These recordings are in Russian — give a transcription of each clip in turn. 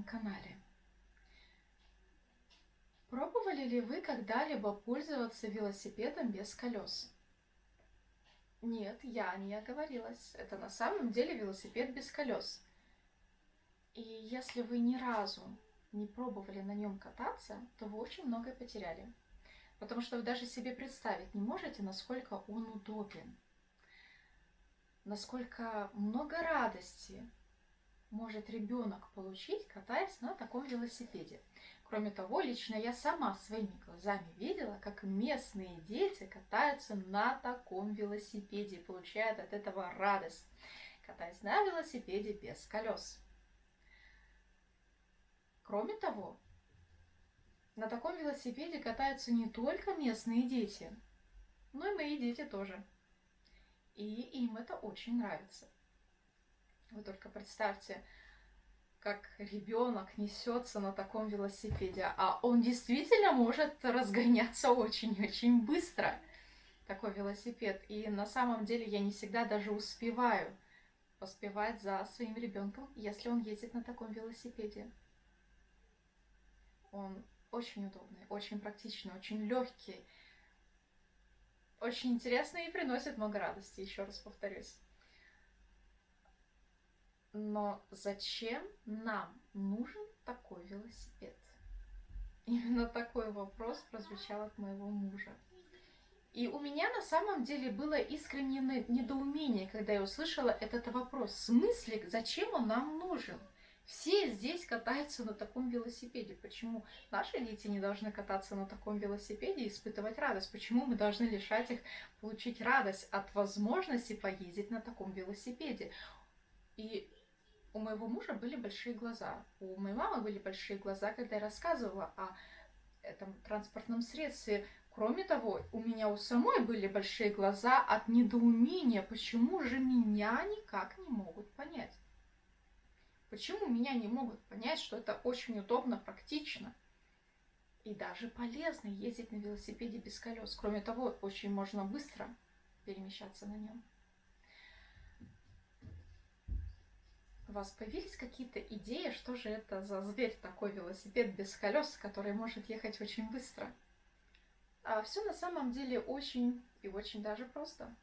канале. Пробовали ли вы когда-либо пользоваться велосипедом без колес? Нет, я не оговорилась. Это на самом деле велосипед без колес. И если вы ни разу не пробовали на нем кататься, то вы очень многое потеряли. Потому что вы даже себе представить не можете, насколько он удобен, насколько много радости может ребенок получить, катаясь на таком велосипеде. Кроме того, лично я сама своими глазами видела, как местные дети катаются на таком велосипеде и получают от этого радость, катаясь на велосипеде без колес. Кроме того, на таком велосипеде катаются не только местные дети, но и мои дети тоже. И им это очень нравится. Вы только представьте, как ребенок несется на таком велосипеде, а он действительно может разгоняться очень-очень быстро, такой велосипед. И на самом деле я не всегда даже успеваю поспевать за своим ребенком, если он ездит на таком велосипеде. Он очень удобный, очень практичный, очень легкий, очень интересный и приносит много радости, еще раз повторюсь. Но зачем нам нужен такой велосипед? Именно такой вопрос прозвучал от моего мужа. И у меня на самом деле было искреннее недоумение, когда я услышала этот вопрос. В смысле, зачем он нам нужен? Все здесь катаются на таком велосипеде. Почему наши дети не должны кататься на таком велосипеде и испытывать радость? Почему мы должны лишать их получить радость от возможности поездить на таком велосипеде? И у моего мужа были большие глаза. У моей мамы были большие глаза, когда я рассказывала о этом транспортном средстве. Кроме того, у меня у самой были большие глаза от недоумения, почему же меня никак не могут понять. Почему меня не могут понять, что это очень удобно, практично и даже полезно ездить на велосипеде без колес. Кроме того, очень можно быстро перемещаться на нем. У вас появились какие-то идеи, что же это за зверь такой велосипед без колес, который может ехать очень быстро? А все на самом деле очень и очень даже просто.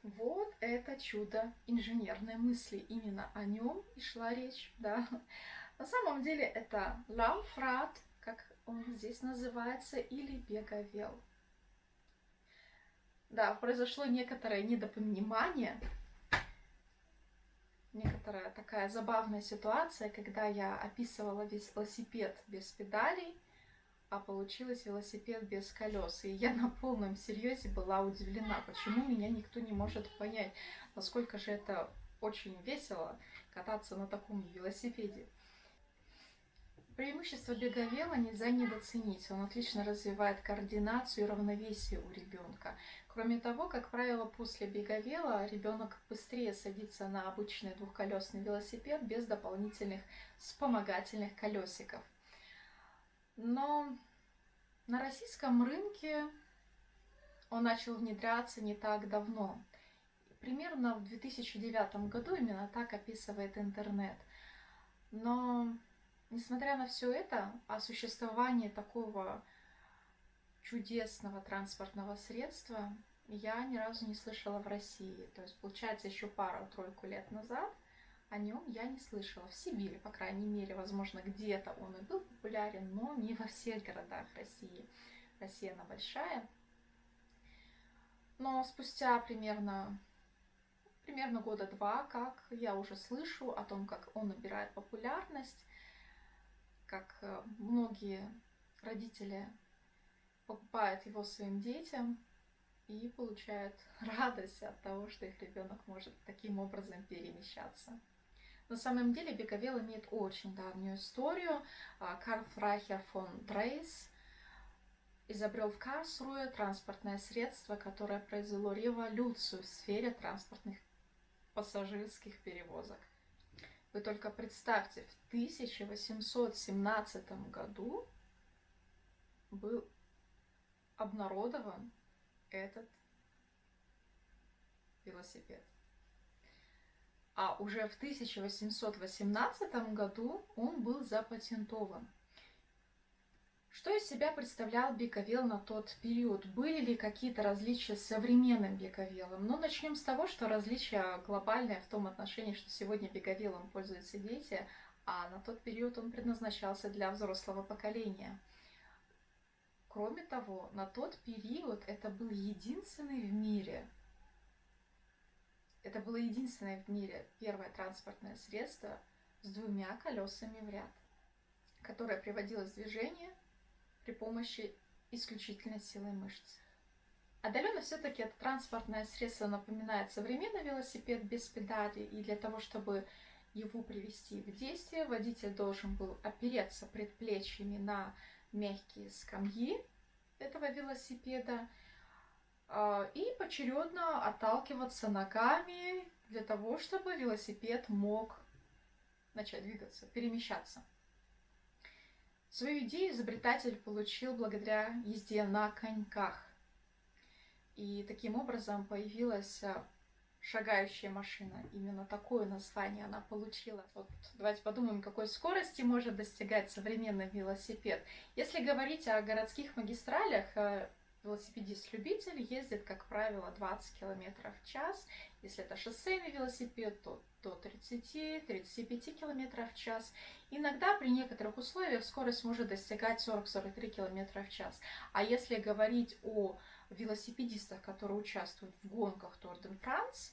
Вот это чудо инженерной мысли. Именно о нем и шла речь, да. На самом деле это ламфрад, как он здесь называется, или беговел. Да, произошло некоторое недопонимание, некоторая такая забавная ситуация, когда я описывала велосипед без педалей, а получилось велосипед без колес. И я на полном серьезе была удивлена, почему меня никто не может понять, насколько же это очень весело кататься на таком велосипеде. Преимущество беговела нельзя недооценить. Он отлично развивает координацию и равновесие у ребенка. Кроме того, как правило, после беговела ребенок быстрее садится на обычный двухколесный велосипед без дополнительных вспомогательных колесиков. Но на российском рынке он начал внедряться не так давно. Примерно в 2009 году, именно так описывает интернет. Но несмотря на все это, о существовании такого чудесного транспортного средства я ни разу не слышала в России. То есть, получается, еще пару-тройку лет назад о нем я не слышала. В Сибири, по крайней мере, возможно, где-то он и был популярен, но не во всех городах России. Россия, она большая. Но спустя примерно года два, как я уже слышу о том, как он набирает популярность, как многие родители покупают его своим детям и получают радость от того, что их ребенок может таким образом перемещаться. На самом деле беговел имеет очень давнюю историю. Карл Фрайхер фон Дрейс изобрел в Карлсруhe транспортное средство, которое произвело революцию в сфере транспортных пассажирских перевозок. Вы только представьте, в 1817 году был обнародован этот велосипед. а уже в 1818 году он был запатентован. Что из себя представлял Беговел на тот период? Были ли какие-то различия с современным Беговелом? Ну, начнем с того, что различия глобальные в том отношении, что сегодня Беговелом пользуются дети, а на тот период он предназначался для взрослого поколения. Кроме того, на тот период это было единственное в мире первое транспортное средство с двумя колесами в ряд, которое приводилось в движение при помощи исключительно силы мышц. Отдаленно все-таки это транспортное средство напоминает современный велосипед без педалей, и для того, чтобы его привести в действие, водитель должен был опереться предплечьями на мягкие скамьи этого велосипеда и поочередно отталкиваться ногами для того, чтобы велосипед мог начать двигаться, перемещаться. Свою идею изобретатель получил благодаря езде на коньках. И таким образом появилась шагающая машина. Именно такое название она получила. Вот давайте подумаем, какой скорости может достигать современный велосипед. Если говорить о городских магистралях, велосипедист-любитель ездит, как правило, 20 км в час. Если это шоссейный велосипед, то до 30-35 км в час. Иногда при некоторых условиях скорость может достигать 40-43 км в час. А если говорить о велосипедистах, которые участвуют в гонках Tour de France,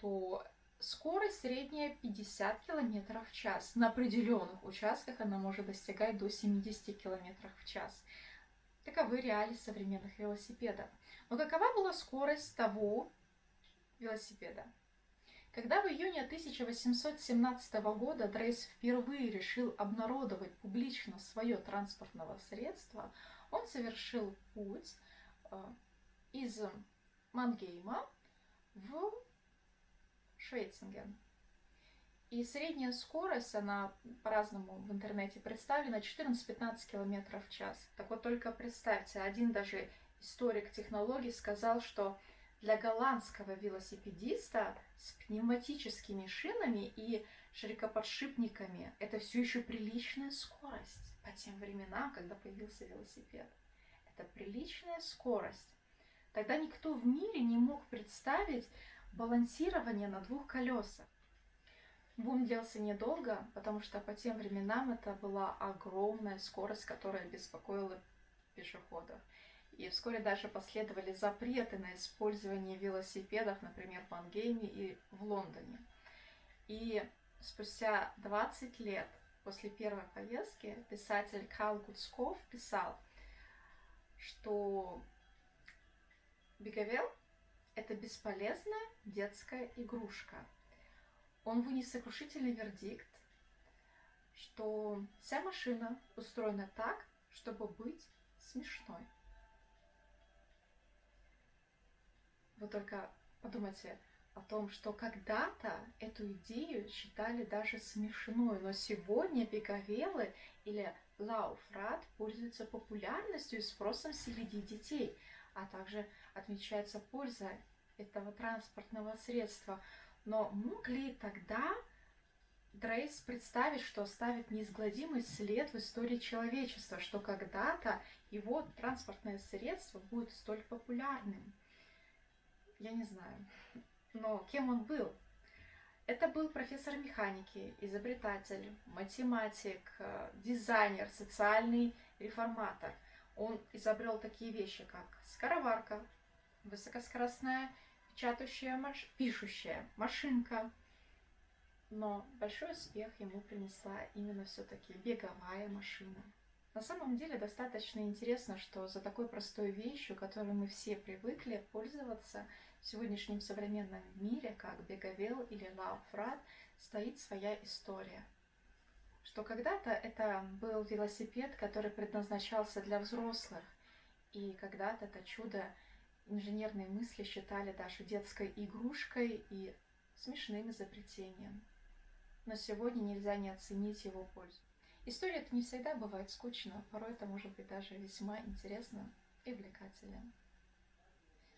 то скорость средняя 50 км в час. На определенных участках она может достигать до 70 км в час. Таковы реалии современных велосипедов. Но какова была скорость того велосипеда? Когда в июне 1817 года Дрейс впервые решил обнародовать публично свое транспортное средство, он совершил путь из Мангейма в Швейцинген. И средняя скорость, она по-разному в интернете представлена, 14-15 км в час. Так вот только представьте, один даже историк технологий сказал, что для голландского велосипедиста с пневматическими шинами и широкоподшипниками это все еще приличная скорость по тем временам, когда появился велосипед. Это приличная скорость. Тогда никто в мире не мог представить балансирование на двух колесах. Бум длился недолго, потому что по тем временам это была огромная скорость, которая беспокоила пешеходов. И вскоре даже последовали запреты на использование велосипедов, например, в Мангейме и в Лондоне. И спустя 20 лет после первой поездки писатель Карл Гуцков писал, что Беговел – это бесполезная детская игрушка. Он вынес сокрушительный вердикт, что вся машина устроена так, чтобы быть смешной. Вы только подумайте о том, что когда-то эту идею считали даже смешной, но сегодня беговелы или лауфрад пользуются популярностью и спросом среди детей, а также отмечается польза этого транспортного средства. Но мог ли тогда Дрейс представить, что оставит неизгладимый след в истории человечества, что когда-то его транспортное средство будет столь популярным? Я не знаю. Но кем он был? Это был профессор механики, изобретатель, математик, дизайнер, социальный реформатор. Он изобрел такие вещи, как скороварка, высокоскоростная пишущая машинка. Но большой успех ему принесла именно все-таки беговая машина. На самом деле достаточно интересно, что за такой простой вещью, которой мы все привыкли пользоваться в сегодняшнем современном мире, как беговел или лауфрад, стоит своя история. Что когда-то это был велосипед, который предназначался для взрослых, и когда-то это чудо инженерные мысли считали даже детской игрушкой и смешным изобретением. Но сегодня нельзя не оценить его пользу. История это не всегда бывает скучно, порой это может быть даже весьма интересно и увлекательно.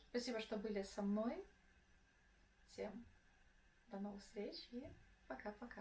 Спасибо, что были со мной. Всем До новых встреч и пока-пока.